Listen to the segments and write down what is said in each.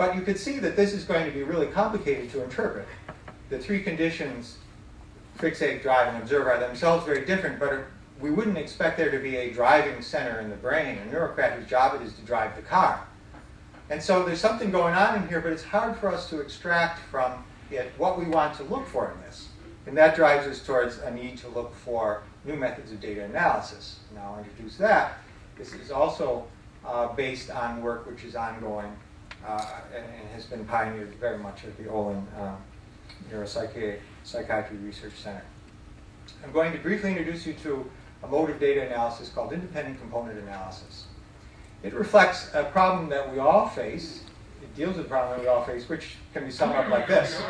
But you could see that this is going to be really complicated to interpret. The three conditions, fixate, drive, and observe, are themselves very different, but we wouldn't expect there to be a driving center in the brain, a neurocrat whose job it is to drive the car. And so there's something going on in here, but it's hard for us to extract from it what we want to look for in this. And that drives us towards a need to look for new methods of data analysis. And I'll introduce that. This is also based on work which is ongoing and has been pioneered very much at the Olin Neuropsychiatry Research Center. I'm going to briefly introduce you to a mode of data analysis called independent component analysis. It reflects a problem that we all face. It deals with a problem that we all face, which can be summed up like this.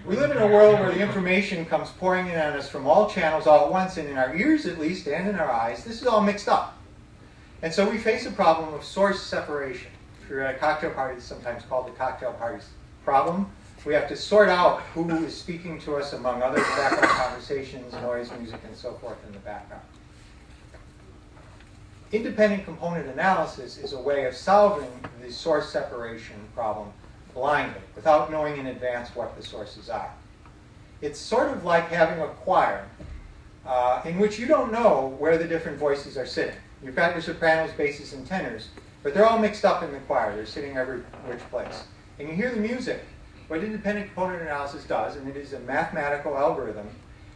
We live in a world where the information comes pouring in on us from all channels all at once, and in our ears at least, and in our eyes. This is all mixed up. And so we face a problem of source separation. If you're at a cocktail party, it's sometimes called the cocktail party problem. We have to sort out who is speaking to us among other background conversations, noise, music, and so forth in the background. Independent component analysis is a way of solving the source separation problem blindly, without knowing in advance what the sources are. It's sort of like having a choir in which you don't know where the different voices are sitting. You've got your sopranos, basses, and tenors, but they're all mixed up in the choir. They're sitting every which place. And you hear the music. What independent component analysis does, and it is a mathematical algorithm,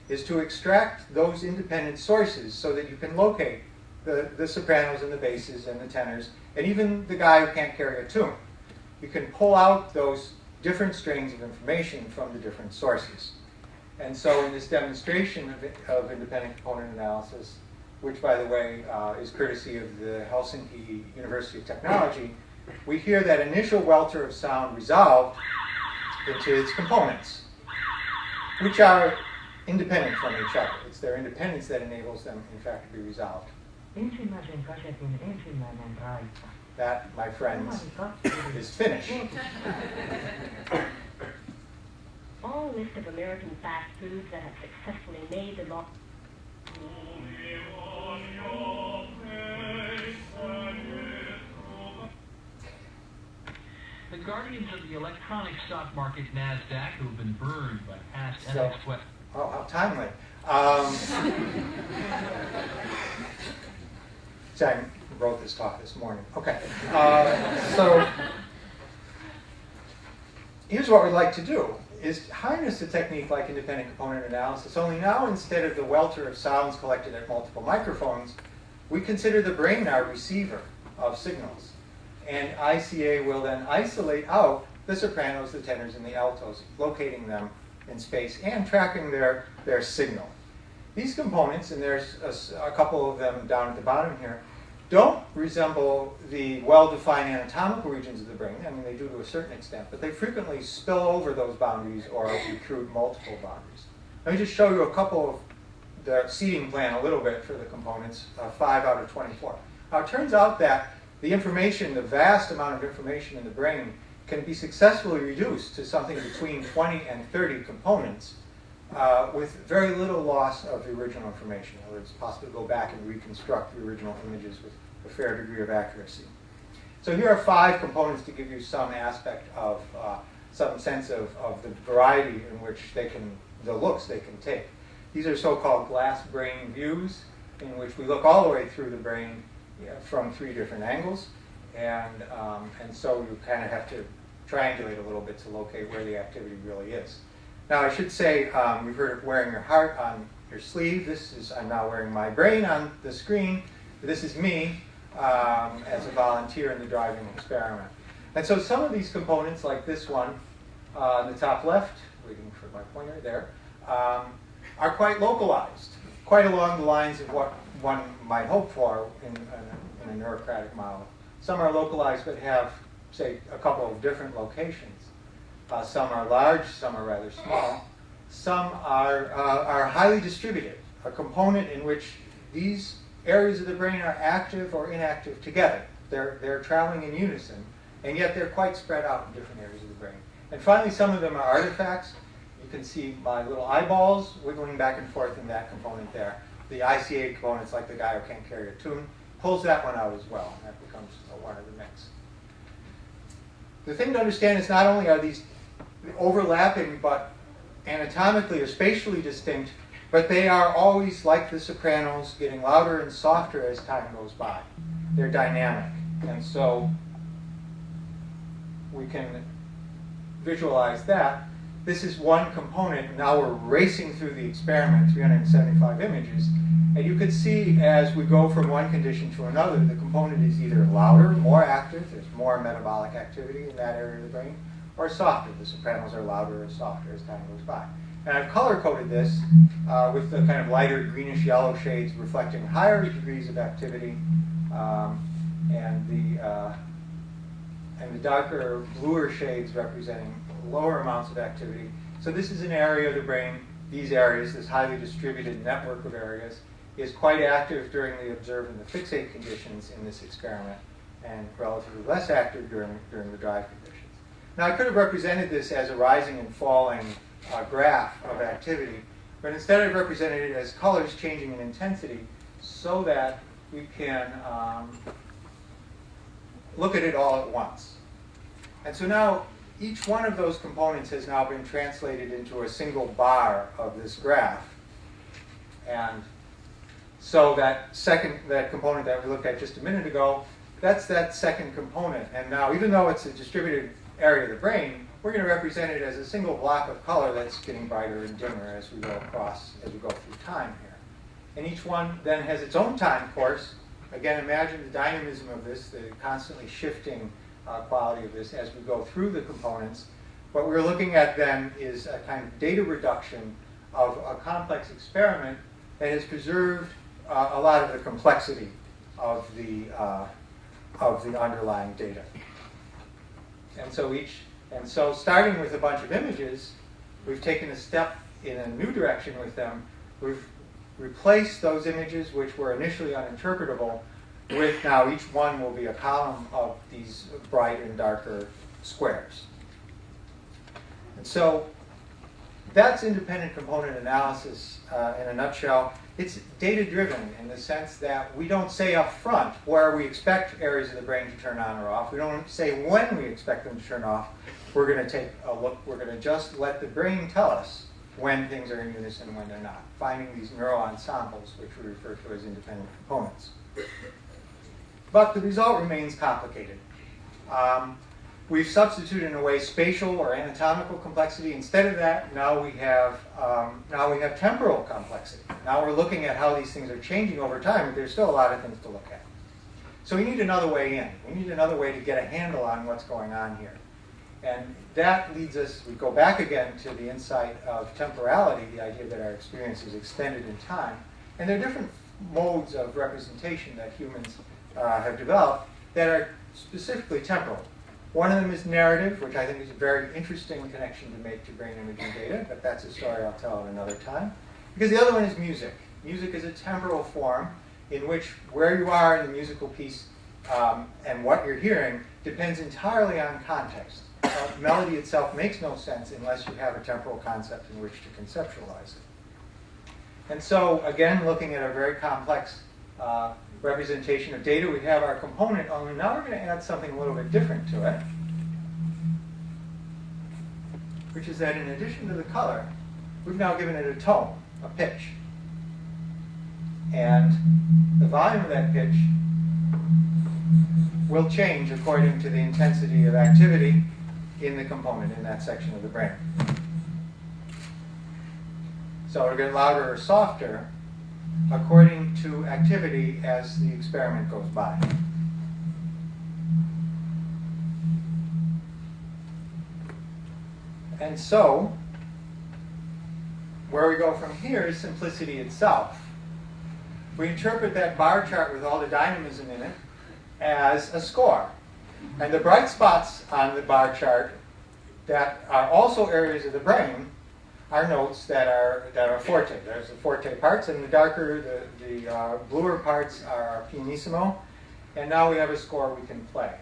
is to extract those independent sources so that you can locate the sopranos and the basses and the tenors, and even the guy who can't carry a tune. You can pull out those different strains of information from the different sources. And so in this demonstration of independent component analysis, which, by the way, is courtesy of the Helsinki University of Technology, we hear that initial welter of sound resolved into its components, which are independent from each other. It's their independence that enables them, in fact, to be resolved. That, my friends, is Finnish. All list of American fast foods that have successfully made the law. The guardians of the electronic stock market, NASDAQ, who have been burned by past NX West. Oh, how timely. So I wrote this talk this morning. Okay. So here's what we'd like to do, is harness a technique like independent component analysis, only now instead of the welter of sounds collected at multiple microphones, we consider the brain our receiver of signals. And ICA will then isolate out the sopranos, the tenors, and the altos, locating them in space and tracking their signal. These components, and there's a couple of them down at the bottom here, don't resemble the well-defined anatomical regions of the brain. I mean, they do to a certain extent, but they frequently spill over those boundaries or recruit multiple boundaries. Let me just show you a couple of the seating plan a little bit for the components, 5 out of 24. Now, it turns out that the information, the vast amount of information in the brain, can be successfully reduced to something between 20 and 30 components with very little loss of the original information. In other words, it's possible to go back and reconstruct the original images with a fair degree of accuracy. So here are 5 components to give you some aspect of, some sense of the variety in which the looks they can take. These are so-called glass brain views, in which we look all the way through the brain from 3 different angles, and so you kind of have to triangulate a little bit to locate where the activity really is. Now, I should say, we've heard of wearing your heart on your sleeve. I'm now wearing my brain on the screen. This is me as a volunteer in the driving experiment. And so some of these components, like this one on the top left, waiting for my pointer there, are quite localized, quite along the lines of what one might hope for in a neurocratic model. Some are localized but have, say, a couple of different locations. Some are large, some are rather small. Some are highly distributed, a component in which these areas of the brain are active or inactive together. They're traveling in unison, and yet they're quite spread out in different areas of the brain. And finally, some of them are artifacts. You can see my little eyeballs wiggling back and forth in that component there. The ICA components, like the guy who can't carry a tune, pulls that one out as well. That becomes one of the mix. The thing to understand is not only are these overlapping but anatomically or spatially distinct, but they are always, like the sopranos, getting louder and softer as time goes by. They're dynamic. And so we can visualize that. This is one component. Now we're racing through the experiment, 375 images. And you could see as we go from one condition to another, the component is either louder, more active, there's more metabolic activity in that area of the brain, or softer. The sopranos are louder or softer as time goes by. And I've color-coded this with the kind of lighter greenish-yellow shades reflecting higher degrees of activity, and the darker bluer shades representing lower amounts of activity. So this is an area of the brain, these areas, this highly distributed network of areas, is quite active during the observe and the fixate conditions in this experiment, and relatively less active during the drive conditions. Now I could have represented this as a rising and falling graph of activity, but instead I've represented it as colors changing in intensity so that we can look at it all at once. And so now each one of those components has now been translated into a single bar of this graph. And so that component that we looked at just a minute ago, that's that second component. And now, even though it's a distributed area of the brain, we're going to represent it as a single block of color that's getting brighter and dimmer as we go through time here. And each one then has its own time course. Again, imagine the dynamism of this, the constantly shifting quality of this as we go through the components. What we're looking at then is a kind of data reduction of a complex experiment that has preserved a lot of the complexity of the underlying data. And so starting with a bunch of images, we've taken a step in a new direction with them. We've replaced those images which were initially uninterpretable with now each one will be a column of these bright and darker squares. And so that's independent component analysis in a nutshell. It's data-driven in the sense that we don't say up front where we expect areas of the brain to turn on or off. We don't say when we expect them to turn off. We're going to take a look. We're going to just let the brain tell us when things are in unison and when they're not, finding these neural ensembles, which we refer to as independent components. But the result remains complicated. We've substituted in a way spatial or anatomical complexity. Instead of that, now we have temporal complexity. Now we're looking at how these things are changing over time, but there's still a lot of things to look at. So we need another way in. We need another way to get a handle on what's going on here. And that leads us, we go back again to the insight of temporality, the idea that our experience is extended in time. And there are different modes of representation that humans have developed that are specifically temporal. One of them is narrative, which I think is a very interesting connection to make to brain imaging data, but that's a story I'll tell at another time. Because the other one is music. Music is a temporal form in which where you are in the musical piece and what you're hearing depends entirely on context. Melody itself makes no sense unless you have a temporal concept in which to conceptualize it. And so, again, looking at a very complex representation of data, we have our component, only now we're going to add something a little bit different to it, which is that in addition to the color, we've now given it a tone, a pitch. And the volume of that pitch will change according to the intensity of activity in the component in that section of the brain. So it'll get louder or softer according to activity as the experiment goes by. And so, where we go from here is simplicity itself. We interpret that bar chart with all the dynamism in it as a score. And the bright spots on the bar chart that are also areas of the brain are notes that are forte. There's the forte parts, and the darker, the bluer parts are pianissimo. And now we have a score we can play.